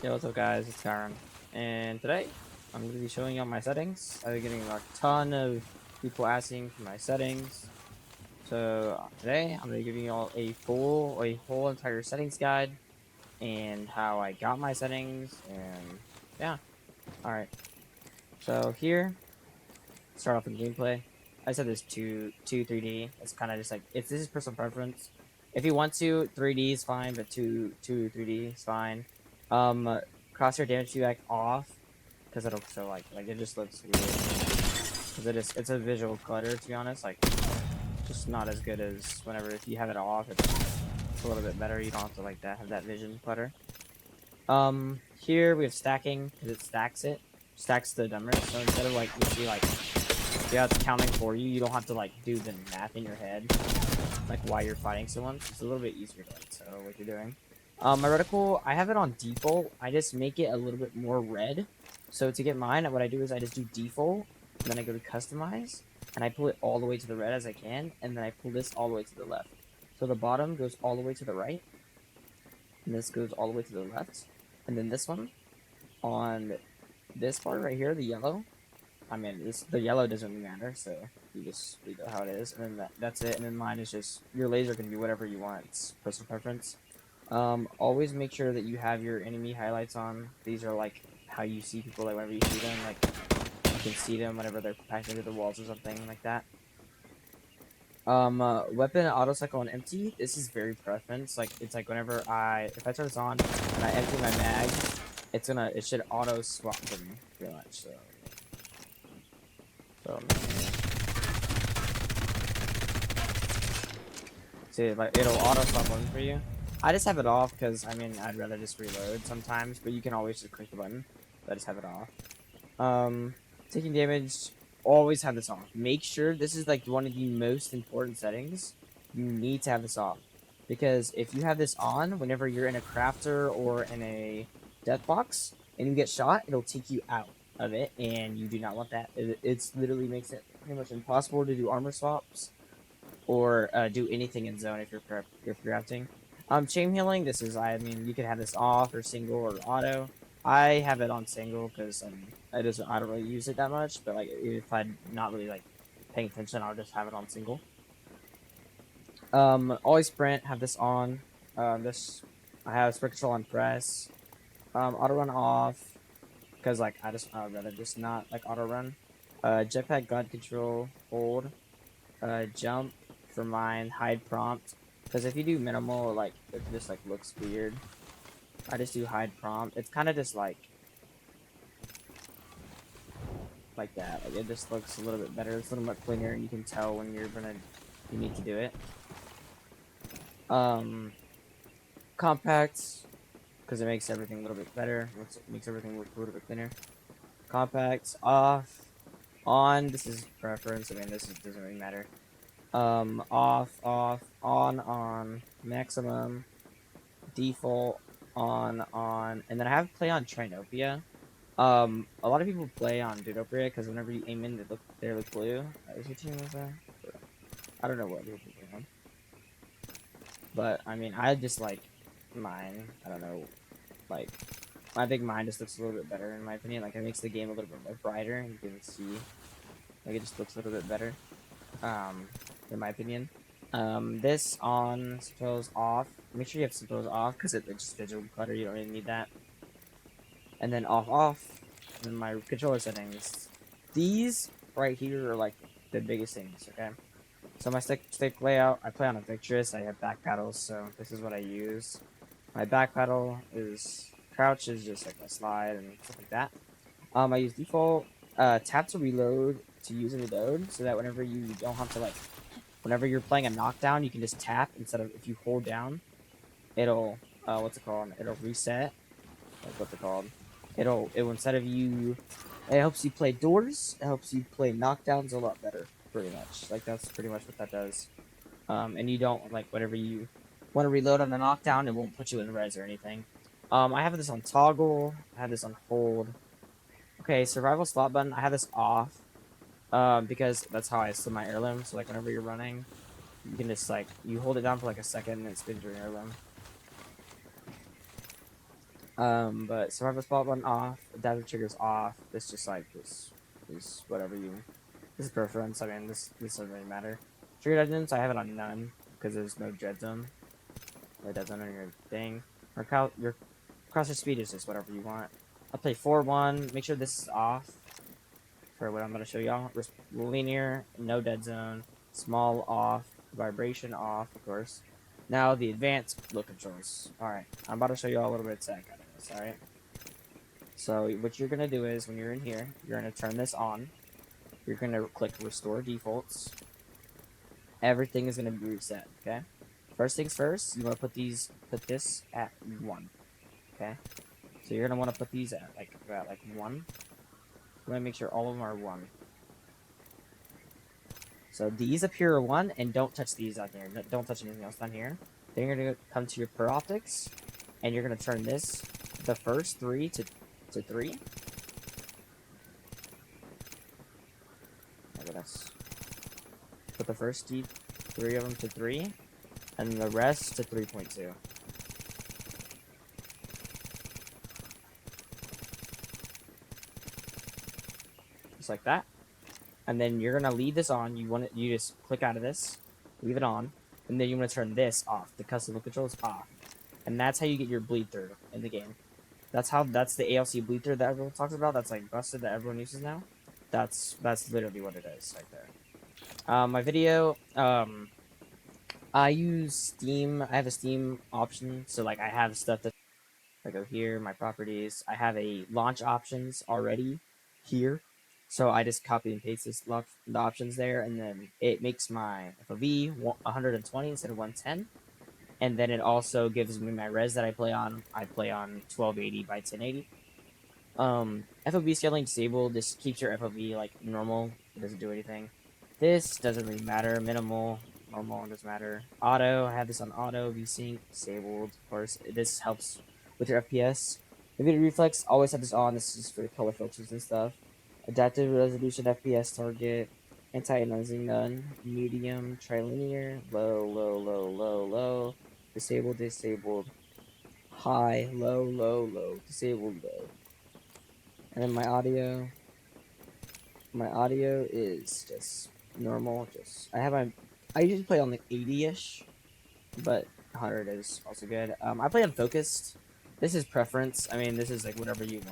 Yo, what's up guys, it's Karen. And today, I'm going to be showing you my settings. I've been getting a ton of people asking for my settings. So today, I'm going to be giving you all a whole entire settings guide and how I got my settings and yeah. Alright, so here, start off with gameplay. I said this 3D. It's kind of just like, this is personal preference. If you want to, 3D is fine, but 3D is fine. Crosshair damage feedback off, because it'll show like it just looks weird. Because it's a visual clutter, to be honest. Like, just not as good as whenever if you have it off. It's a little bit better. You don't have to like that have that vision clutter. Here we have stacking, because it stacks the numbers. So instead of like you see like yeah, it's counting for you. You don't have to like do the math in your head, like while you're fighting someone. It's a little bit easier to like tell what you're doing. My reticle, I have it on default. I just make it a little bit more red. So to get mine, what I do is I just do default, and then I go to customize, and I pull it all the way to the red as I can, and then I pull this all the way to the left. So the bottom goes all the way to the right, and this goes all the way to the left, and then this one on this part right here, the yellow. I mean, the yellow doesn't really matter, so you just leave it how it is, and then that's it. And then mine is just your laser can be whatever you want. It's personal preference. Always make sure that you have your enemy highlights on. These are like how you see people, like whenever you see them, like you can see them whenever they're passing through the walls or something like that. Weapon auto cycle on empty. This is very preference. Like it's like whenever if I turn this on and I empty my mag, it should auto swap for me pretty much. So see, like it'll auto swap one for you. I just have it off because I mean I'd rather just reload sometimes, but you can always just click the button. But I just have it off. Taking damage, always have this off. Make sure this is like one of the most important settings. You need to have this off because if you have this on, whenever you're in a crafter or in a death box and you get shot, it'll take you out of it, and you do not want that. It's literally makes it pretty much impossible to do armor swaps or do anything in zone if you're crafting. Chain healing. I mean, you could have this off or single or auto. I have it on single because I don't really use it that much. But like if I'm not really like paying attention, I'll just have it on single. Always sprint. Have this on. I have sprint control on press. Auto run off because like I'd rather just not like auto run. Jetpack gun control hold. Jump for mine. Hide prompt. Because if you do minimal, like it just like looks weird. I just do hide prompt. It's kind of just like that. Like it just looks a little bit better. It's a little more cleaner, and you can tell when you need to do it. Compact, because it makes everything a little bit better. It makes everything look a little bit cleaner. Compact off, on. This is preference. I mean, doesn't really matter. Off, on, maximum, default, on, and then I have play on Trinopia. A lot of people play on Dudopia because whenever you aim in, they look blue. Is your team with that? I don't know what people play on. But I mean, I just like mine. I don't know, like I think mine just looks a little bit better in my opinion. Like it makes the game a little bit more brighter, and you can see like it just looks a little bit better. In my opinion. This on, subtitles off. Make sure you have subtitles off because it's just visual clutter. You don't really need that. And then off. And then my controller settings. These right here are like the biggest things. Okay. So my stick layout. I play on a Victress. I have back paddles, so this is what I use. My back paddle is crouch is just like a slide and stuff like that. I use default. Tap to reload to use a reload, so that whenever you don't have to like. Whenever you're playing a knockdown, you can just tap instead of if you hold down, it'll what's it called? It'll reset. Like what's it called? Instead of you, it helps you play doors. It helps you play knockdowns a lot better. Pretty much, like that's pretty much what that does. And you don't like whenever you want to reload on a knockdown, it won't put you in res or anything. I have this on toggle. I have this on hold. Okay, survival slot button. I have this off. Because that's how I spin my heirloom. So like whenever you're running, you can just like you hold it down for like a second and it spins your heirloom. But survival spot button off, adaptive triggers off. This just like this is whatever you. This is preference. I mean, this doesn't really matter. Trigger dungeons, I have it on none because there's no dread zone. No dead zone on your thing. Your crosser speed is just whatever you want. I'll play 4-1. Make sure this is off for what I'm going to show y'all. Linear, no dead zone, small off, vibration off, of course. Now the advanced look controls. Alright, I'm about to show y'all a little bit of tech out of this, alright? So what you're going to do is when you're in here, you're going to turn this on. You're going to click restore defaults. Everything is going to be reset, okay? First things first, you want to put this at 1, okay? So you're going to want to put these at like 1. You want to make sure all of them are 1. So these appear 1, and don't touch these out here. Don't touch anything else down here. Then you're going to come to your per optics, and you're going to turn this, the first 3 to 3. Look at this. Put the first 3 of them to 3, and the rest to 3.2. Just like that. And then you're gonna leave this on. You just click out of this, leave it on, and then you want to turn this off. The custom controls off, and that's how you get your bleed through in the game. That's the ALC bleed through that everyone talks about. That's like busted that everyone uses now. That's literally what it is right there. My video. I use Steam. I have a Steam option, so like I have stuff that I go here, my properties. I have a launch options already here. So I just copy and paste the options there, and then it makes my FOV 120 instead of 110. And then it also gives me my res that I play on. I play on 1280 by 1080. FOV scaling disabled. This keeps your FOV like normal. It doesn't do anything. This doesn't really matter. Minimal, normal, doesn't matter. Auto, I have this on auto. VSync disabled. Of course, this helps with your FPS. Video reflex, always have this on. This is for color filters and stuff. Adaptive resolution FPS target. Anti-aliasing none. Medium, trilinear. Low, low, low, low, low. Disabled, disabled. High, low, low, low. Disabled, low. And then my audio is just normal. I usually play on like 80-ish, but 100 is also good. I play on focused. This is preference. I mean, this is like whatever you want.